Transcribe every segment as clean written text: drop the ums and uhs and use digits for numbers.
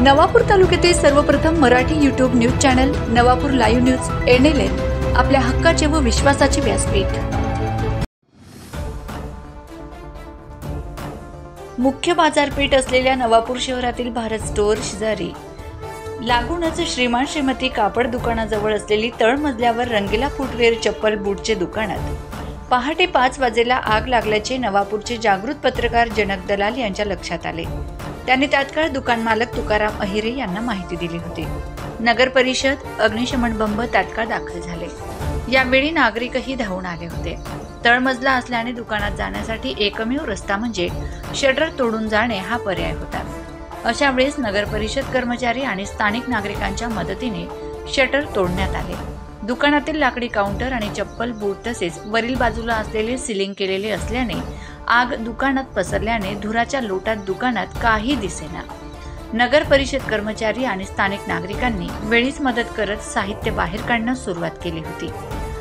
नवापूर तालुक्यातील सर्वप्रथम Marathi YouTube news channel Navapur live news NLN आपल्या हक्काचे व विश्वासाचे व्यासपीठ। मुख्य बाजारपेठ असलेल्या नवापूर शहरातील भारत स्टोअर शेजारी लागूनच श्रीमान श्रीमती कापड दुकानाजवळ असलेली तळमजल्यावर रंगीला फुटवेअर चप्पल बूटचे दुकानात पहाटे 5 वाजेला आग लागल्याचे नवापूरचे जागृत पत्रकार जनक दलाल यांच्या लक्षात आले। त्यांनी तात्काळ दुकान मालक तुकाराम अहिरे यांना माहिती दिली होती। नगर परिषद अग्निशमन बंब तात्काळ दाखल झाले। यावेळी नागरिकही धावून आले होते। तळमजला असल्याने दुकानात जाण्यासाठी एकमेव रस्ता म्हणजे शटर तोडून जाणे हा पर्याय होता। अशा वेळेस नगर परिषद कर्मचारी आणि स्थानिक नागरिकांच्या मदतीने शटर तोडण्यात आले। दुकानातील लाकडी काउंटर आणि चप्पल बूट तसेच वरील बाजूला असलेले सीलिंग केलेले असल्याने आग दुकानात पसरल्याने धुराच्या लोटात दुकानात काही दिसेना। नगर परिषद कर्मचारी आणि स्थानिक नागरिकांनी वेळीच मदत करत साहित्य बाहेर काढण्यास सुरुवात केली होती।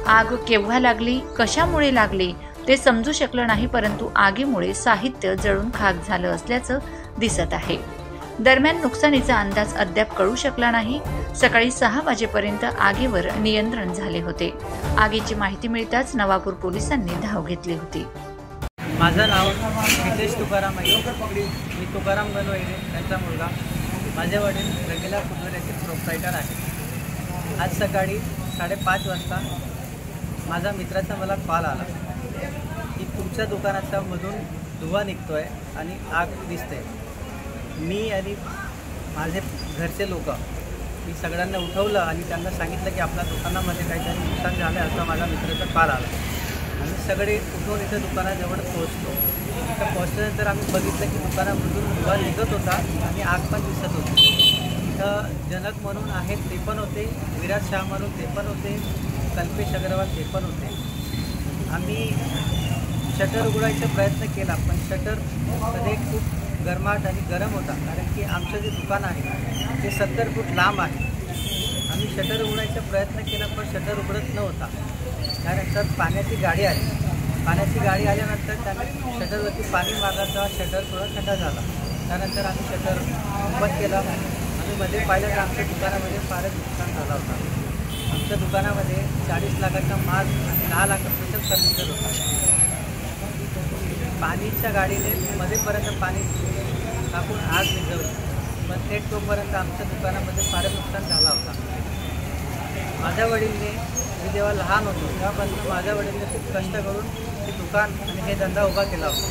आग केव्हा लागली, कशामुळे लागली ते समजू शकलं नाही, परंतु आगीमुळे साहित्य जळून खाक झालं असल्याचं दिसत आहे। दरम्यान नुकसानीचा अंदाज अद्याप कळू शकला नाही। सकाळी 6 वाजेपर्यंत आगीवर नियंत्रण झाले होते। आगीची माहिती मिळताच नवापूर पोलिसांनी धाव घेतली होती। माझं नाव हितेश तुकाराम आहे। मी तुकाराम गणवैरे यांचा मुलगा। माझे वडील रंगीला फुटवेअरचे प्रोप्रायटर आहेत। आज सकाळी 5:30 वाजता माझा मित्राचा मला कॉल आला की तुमच्या दुकानाच्या मधून धुवा निघतोय आणि आग दिसते। मी आणि माझे घरचे लोक मी सगळ्यांना उठवलं आणि त्यांना सांगितलं की आपल्या दुकानामध्ये काहीतरी नुकसान झालं असं माझ्या मित्राचा कॉल आला। आम्ही सगळे उठून इथे दुकानाजवळ पोहोचलो। इथं पोहोचल्यानंतर आम्ही बघितलं की दुकानामधून धुवा निघत होता आणि आग पण दिसत होती। इथं जनक म्हणून आहेत ते पण होते, विराज शाह म्हणून ते पण होते, कल्पेश अग्रवाल ते पण होते। आम्ही शटर उघडायचा प्रयत्न केला पण शटर मध्ये खूप गरमाट आणि गरम होता, कारण की आमचं जे दुकान आहे ते 70 फूट लांब आहे। आम्ही शटर उघडायचा प्रयत्न केला पण शटर उघडत नव्हता। त्यानंतर पाण्याची गाडी आली। पाण्याची गाडी आल्यानंतर त्याने शटरवरती पाणी मारल्याचा शटर थोडा थंडा झाला। त्यानंतर आम्ही शटर ओपन केला। आम्ही मध्ये पाहिलं तर आमच्या दुकानामध्ये फारच नुकसान झालं होतं। आमच्या दुकानामध्ये 40 लाखाचा माल आणि 10 लाखापर्यंत फर्निचर होता। पाणीच्या गाडीने मध्येपर्यंत पाणी टाकून आग विझवली, पण थेट तोपर्यंत आमच्या दुकानामध्ये फारच नुकसान झाला होता। माझ्या वडीलने, मी जेव्हा लहान होतो तेव्हापासून माझ्या वडीलने खूप कष्ट करून हे दुकान आणि हे धंदा उभा केला होता।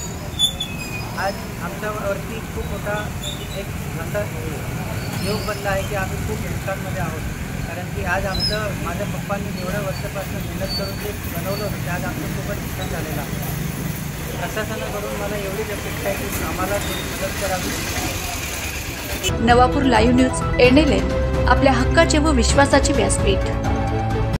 आज आमच्यावरती खूप मोठा एक धंदा योग बनला आहे की आम्ही खूप नुकसानमध्ये आहोत, कारण की आज माझ्या पप्पांनी एवढ्या वर्षापासून मेहनत करून ते बनवलं होतं ते आज आमचं खूपच नुकसान झालेलं आहे। प्रशासनाकडून मला एवढीच अपेक्षा आहे की आम्हाला मदत करावी। नवापूर लाईव्ह न्यूज एनएलएन आपल्या हक्काचे व विश्वासाचे व्यासपीठ।